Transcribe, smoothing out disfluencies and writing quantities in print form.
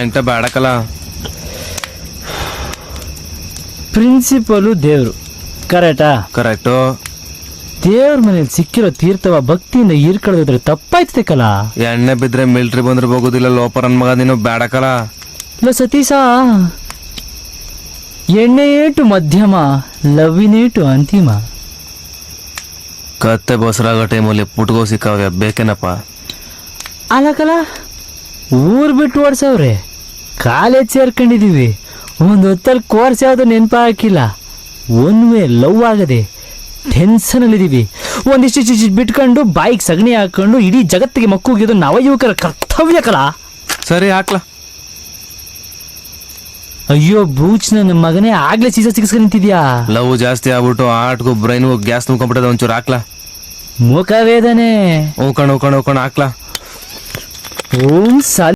ಎಂಟ ಬೇಡಕಲ್ಲ. ಪ್ರಿನ್ಸಿಪಲು ದೇವ್ರು ಕರೆಕ್ಟಾ? ಕರೆಕ್ಟು. ದೇವ್ರ ಮನೇಲಿ ಸಿಕ್ಕಿರೋ ತೀರ್ಥವ ಭಕ್ತಿಯಿಂದ ಹೀರ್ಕೊಳ್ಳೋದ್ರೆ ತಪ್ಪಾಯ್ತಕಲ್ಲ. ಎಣ್ಣೆ ಬಿದ್ರೆ ಮಿಲ್ಟ್ರಿ ಬಂದ್ರೆ ಹೋಗೋದಿಲ್ಲ ಲೋಪರನ್ ಮಗ ನೀನು ಬೇಡಕಲ್ಲ. ಇಲ್ಲ ಸತೀಶ, ಎಣ್ಣೆಯೇಟು ಮಧ್ಯಮ, ಲವ್ವಿನೇಟು ಅಂತಿಮ. ಕತ್ತೆ ಬಸರಾಗೋ ಟೈಮಲ್ಲಿ ಪುಟ್ಗೋ ಸಿಕ್ಕಾವ್ಯ ಬೇಕೇನಪ್ಪ. ಅಲ್ಲಕಲ್ಲ, ಊರ್ ಬಿಟ್ಟು ಓಡ್ಸವ್ರೆ, ಕಾಲೇಜ್ ಸೇರ್ಕೊಂಡಿದೀವಿ, ಒಂದು ಹೊತ್ತಲ್ಲಿ ಕೋರ್ಸ್ ಯಾವುದು ನೆನಪ ಹಾಕಿಲ್ಲ, ಒನ್ವೇ ಲವ್ ಆಗದೆ ಟೆನ್ಷನಲ್ಲಿದ್ದೀವಿ. ಒಂದಿಷ್ಟು ಬಿಟ್ಕೊಂಡು ಬಾಯಿಗೆ ಸಗಣಿ ಹಾಕೊಂಡು ಇಡೀ ಜಗತ್ತಿಗೆ ಮಕ್ಕೂಗಿದ್ದು ನವಯುವಕರ ಕರ್ತವ್ಯ ಕಲ. ಸರಿ ಹಾಕ್ಲಾ. ಅಯ್ಯೋ ಬೂಚ್, ನನ್ನ ಮಗನೇ ಆಗ್ಲೇ ಸೀಸ ಸಿಗಿಸ್ಕೊಂಡು ನಿಂತಿದ್ಯಾ. ಲವ್ ಜಾಸ್ತಿ ಆಗ್ಬಿಟ್ಟು ಆಟ್ಗೂ ಬ್ರೈನ್ಗೂ ಗ್ಯಾಸ್ ನುಂಕೊಂಡ್ಬಿಟ್ಟದ, ಒಂಚೂರು ಹಾಕ್ಲಾ. ಮುಖ ವೇದನೆ. ಹೋಗ್ಕೊಂಡು ಹಾಕ್ಲಾ. ಓಂ ಸಾಲಿ